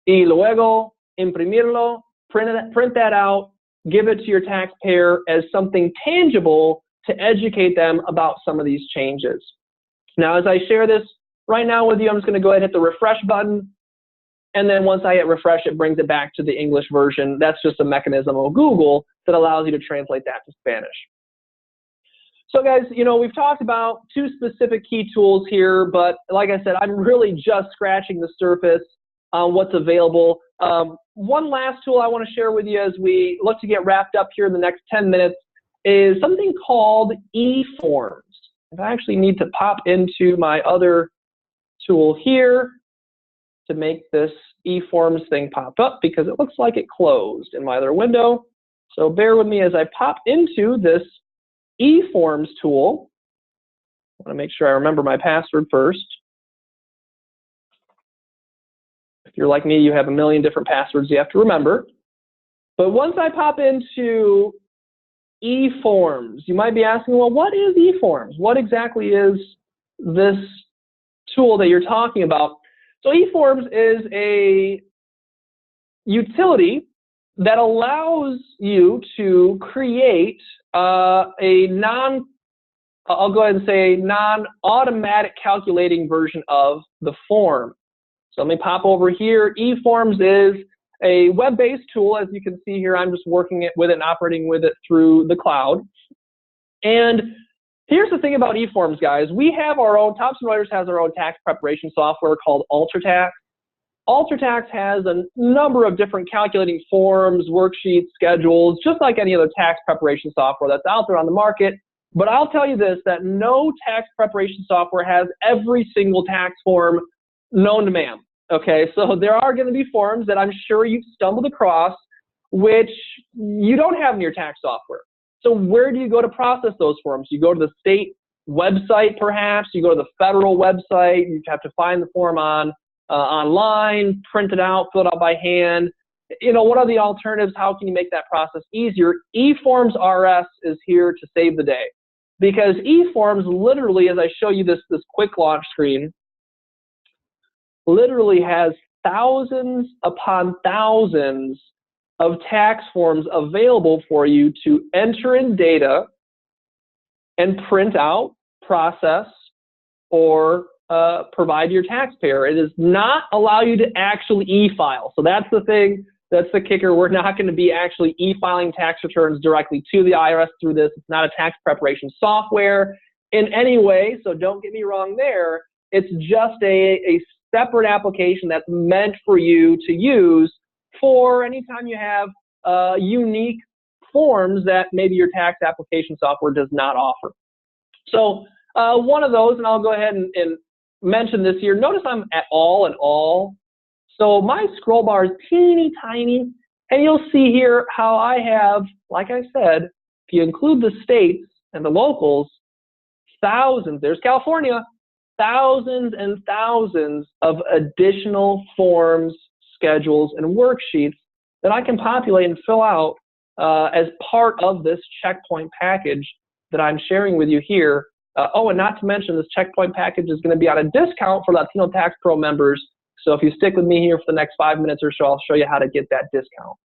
y luego imprimirlo, print that out, give it to your taxpayer as something tangible to educate them about some of these changes. Now, as I share this right now with you, I'm just going to go ahead and hit the refresh button. And then once I hit refresh, it brings it back to the English version. That's just a mechanism of Google that allows you to translate that to Spanish. So guys, we've talked about two specific key tools here, but like I said, I'm really just scratching the surface on what's available. One last tool I want to share with you as we look to get wrapped up here in the next 10 minutes is something called EForms. And I actually need to pop into my other tool here to make this EForms thing pop up, because it looks like it closed in my other window. So bear with me as I pop into this EForms tool. I want to make sure I remember my password first. If you're like me, you have a million different passwords you have to remember. But once I pop into EForms, you might be asking, well, what is EForms? What exactly is this tool that you're talking about? So EForms is a utility that allows you to create I'll go ahead and say non-automatic calculating version of the form. So let me pop over here. EForms is a web-based tool. As you can see here, I'm just working with it and operating with it through the cloud. And here's the thing about EForms, guys. We have our own, Thomson Reuters has our own tax preparation software called UltraTax. UltraTax has a number of different calculating forms, worksheets, schedules, just like any other tax preparation software that's out there on the market. But I'll tell you this, that no tax preparation software has every single tax form known to man. Okay, so there are going to be forms that I'm sure you've stumbled across which you don't have in your tax software. So where do you go to process those forms? You go to the state website, perhaps. You go to the federal website. You have to find the form online, print it out, fill it out by hand. What are the alternatives? How can you make that process easier? EForms RS is here to save the day, because EForms literally, as I show you this quick launch screen, literally has thousands upon thousands of tax forms available for you to enter in data and print out, process, or provide your taxpayer. It does not allow you to actually e-file. So that's the thing That's the kicker. We're not going to be actually e-filing tax returns directly to the IRS through this. It's not a tax preparation software in any way, so don't get me wrong there. It's just a separate application that's meant for you to use for anytime you have unique forms that maybe your tax application software does not offer. So one of those, and I'll go ahead and mention this here. Notice I'm at all and all. So my scroll bar is teeny tiny, and you'll see here how I have, like I said, if you include the states and the locals, thousands, there's California, thousands and thousands of additional forms, schedules, and worksheets that I can populate and fill out as part of this checkpoint package that I'm sharing with you here. Oh, and not to mention, this checkpoint package is going to be on a discount for Latino Tax Pro members. So if you stick with me here for the next 5 minutes or so, I'll show you how to get that discount.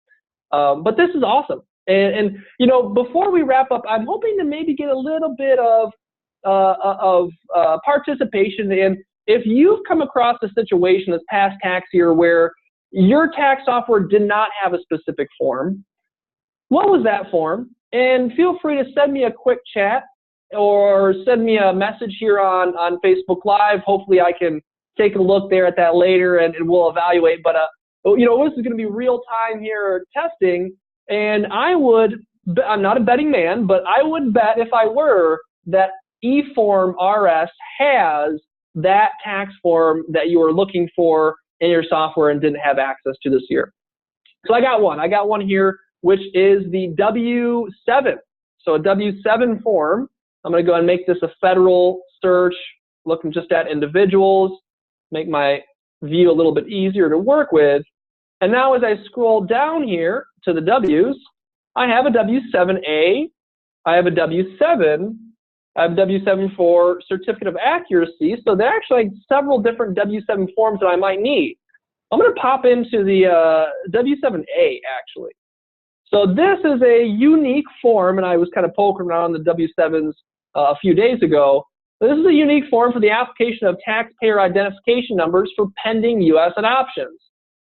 But this is awesome. And you know, before we wrap up, I'm hoping to maybe get a little bit of participation in, if you've come across a situation this past tax year where your tax software did not have a specific form, what was that form? And feel free to send me a quick chat or send me a message here on Facebook Live. Hopefully I can take a look there at that later and we'll evaluate. But you know, this is going to be real time here testing, and I'm not a betting man, but I would bet if I were that EForm RS has that tax form that you were looking for in your software and didn't have access to this year. So I got one here, which is the W7. So a W7 form. I'm going to go and make this a federal search, looking just at individuals, make my view a little bit easier to work with. And now as I scroll down here to the W's, I have a W7A, I have a W7, I have W7 for certificate of accuracy. So there are actually several different W7 forms that I might need. I'm going to pop into the W7A actually. So this is a unique form, and I was kind of poking around the W7s a few days ago. This is a unique form for the application of taxpayer identification numbers for pending U.S. adoptions.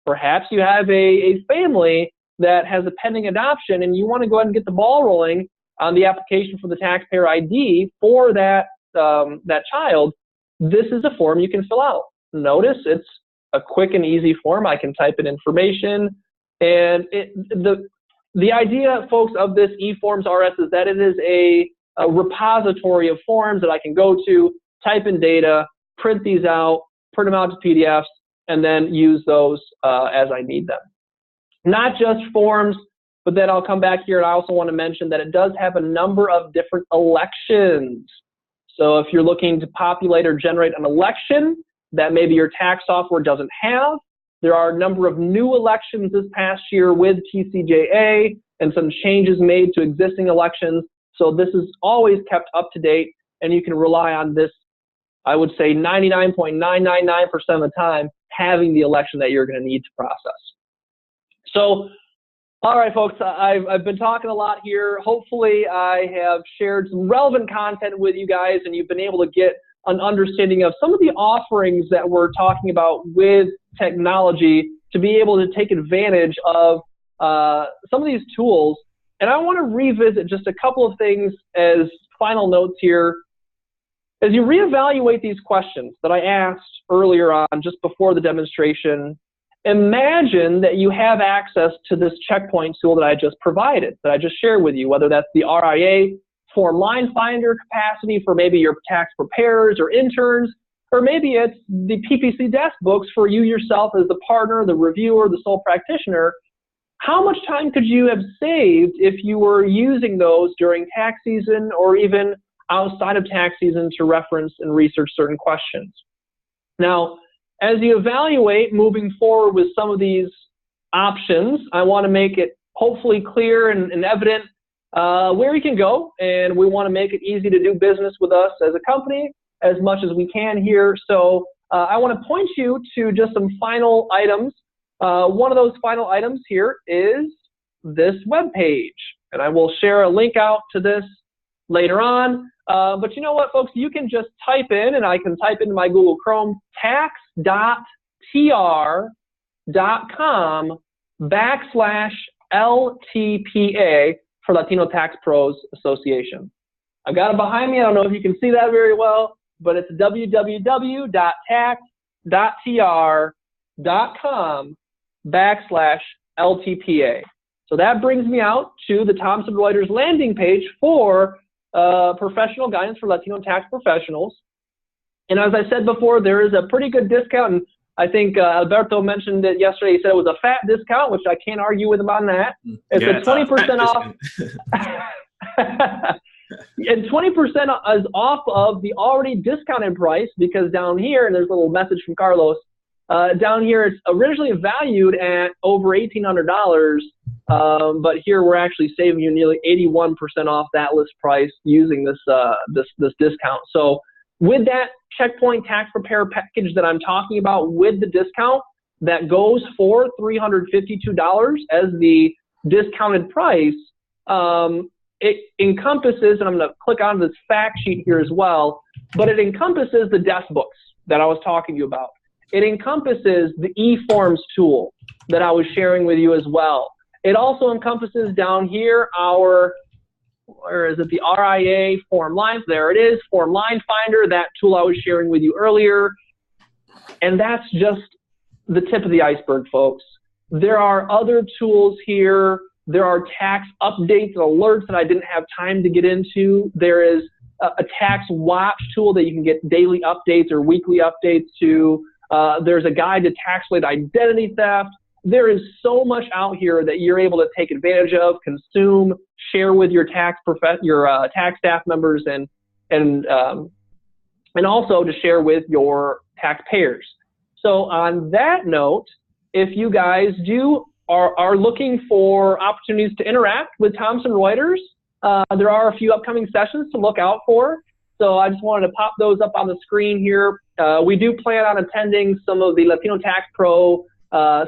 Perhaps you have a family that has a pending adoption and you want to go ahead and get the ball rolling on the application for the taxpayer ID for that, that child. This is a form you can fill out. Notice it's a quick and easy form. I can type in information, and the idea, folks, of this eForms RS is that it is a repository of forms that I can go to, type in data, print these out, print them out to PDFs, and then use those as I need them. Not just forms, but then I'll come back here and I also want to mention that it does have a number of different elections. So if you're looking to populate or generate an election that maybe your tax software doesn't have, there are a number of new elections this past year with TCJA and some changes made to existing elections. So this is always kept up to date, and you can rely on this, I would say 99.999% of the time, having the election that you're going to need to process. So, all right, folks, I've been talking a lot here. Hopefully I have shared some relevant content with you guys, and you've been able to get an understanding of some of the offerings that we're talking about with technology to be able to take advantage of some of these tools. And I want to revisit just a couple of things as final notes here. As you reevaluate these questions that I asked earlier on just before the demonstration, imagine that you have access to this checkpoint tool that I just provided, that I just shared with you, whether that's the RIA Form Line Finder capacity for maybe your tax preparers or interns, or maybe it's the PPC desk books for you yourself as the partner, the reviewer, the sole practitioner. How much time could you have saved if you were using those during tax season or even outside of tax season to reference and research certain questions? Now, as you evaluate moving forward with some of these options, I want to make it hopefully clear and evident where you can go, and we want to make it easy to do business with us as a company as much as we can here. So I want to point you to just some final items. One of those final items here is this web page, and I will share a link out to this later on. But you know what, folks? You can just type in, and I can type into my Google Chrome, tax.tr.com /LTPA for Latino Tax Pros Association. I've got it behind me. I don't know if you can see that very well, but it's www.tax.tr.com/LTPA. So that brings me out to the Thomson Reuters landing page for professional guidance for Latino tax professionals. And as I said before, there is a pretty good discount. And I think Alberto mentioned it yesterday. He said it was a fat discount, which I can't argue with him on that. It's a 20% off. And 20% is off of the already discounted price, because down here, and there's a little message from Carlos, down here it's originally valued at over $1,800, but here we're actually saving you nearly 81% off that list price using this discount. So with that Checkpoint Tax Prepare package that I'm talking about with the discount, that goes for $352 as the discounted price, it encompasses, and I'm going to click on this fact sheet here as well, but it encompasses the desk books that I was talking to you about. It encompasses the EForms tool that I was sharing with you as well. It also encompasses down here our, where is it, the RIA Form Lines, there it is, Form Line Finder, that tool I was sharing with you earlier. And that's just the tip of the iceberg, folks. There are other tools here. There are tax updates and alerts that I didn't have time to get into. There is a tax watch tool that you can get daily updates or weekly updates to. There's a guide to tax-related identity theft. There is so much out here that you're able to take advantage of, consume, share with your tax staff members, and also to share with your taxpayers. So on that note, if you guys are looking for opportunities to interact with Thomson Reuters, there are a few upcoming sessions to look out for. So I just wanted to pop those up on the screen here. We do plan on attending some of the Latino Tax Pro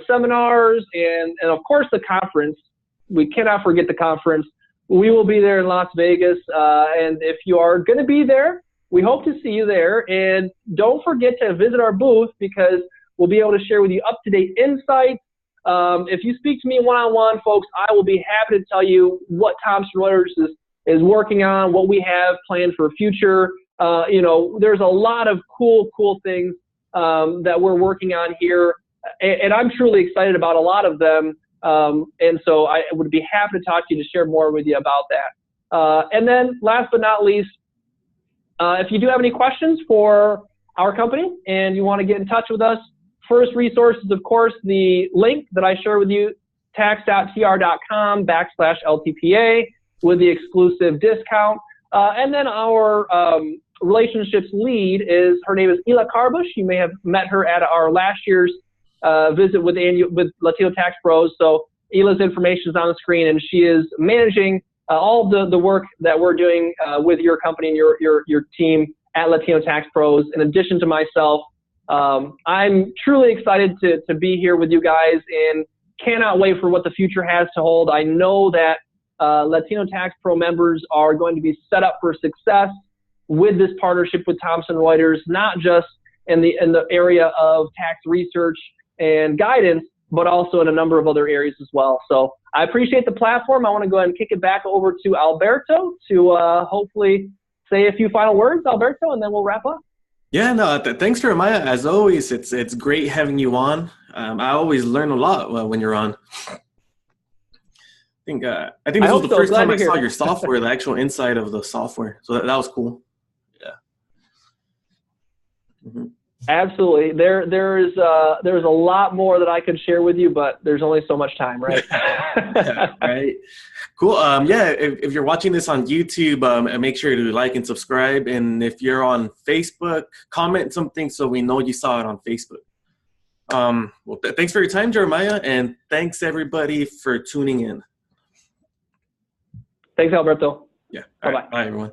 seminars and of course the conference. We cannot forget the conference. We will be there in Las Vegas. And if you are going to be there, we hope to see you there. And don't forget to visit our booth, because we'll be able to share with you up-to-date insights. If you speak to me one-on-one, folks, I will be happy to tell you what Thomson Reuters is working on, what we have planned for future. You know, there's a lot of cool things that we're working on here, and I'm truly excited about a lot of them. And so I would be happy to talk to you, to share more with you about that. And then last but not least, if you do have any questions for our company and you want to get in touch with us, first resource is, of course, the link that I share with you, tax.tr.com/LTPA with the exclusive discount. And then our relationships lead is, her name is Ela Carbush. You may have met her at our last year's visit with Latino Tax Pros. So Ela's information is on the screen, and she is managing all the work that we're doing with your company and your team at Latino Tax Pros. In addition to myself, I'm truly excited to be here with you guys, and cannot wait for what the future has to hold. I know that Latino Tax Pro members are going to be set up for success with this partnership with Thomson Reuters, not just in the area of tax research and guidance, but also in a number of other areas as well. So I appreciate the platform. I want to go ahead and kick it back over to Alberto to hopefully say a few final words, Alberto, and then we'll wrap up. Yeah, no, thanks, Jeremiah. As always, it's great having you on. I always learn a lot when you're on. I think this was the first time I saw your software, the actual inside of the software. So that was cool. Yeah. Mm-hmm. Absolutely. There's a lot more that I could share with you, but there's only so much time, right? Yeah, right. Cool. Yeah, if you're watching this on YouTube, make sure to like and subscribe. And if you're on Facebook, comment something so we know you saw it on Facebook. Well, thanks for your time, Jeremiah, and thanks everybody for tuning in. Thanks, Alberto. Yeah. Bye-bye. Right. Bye, everyone.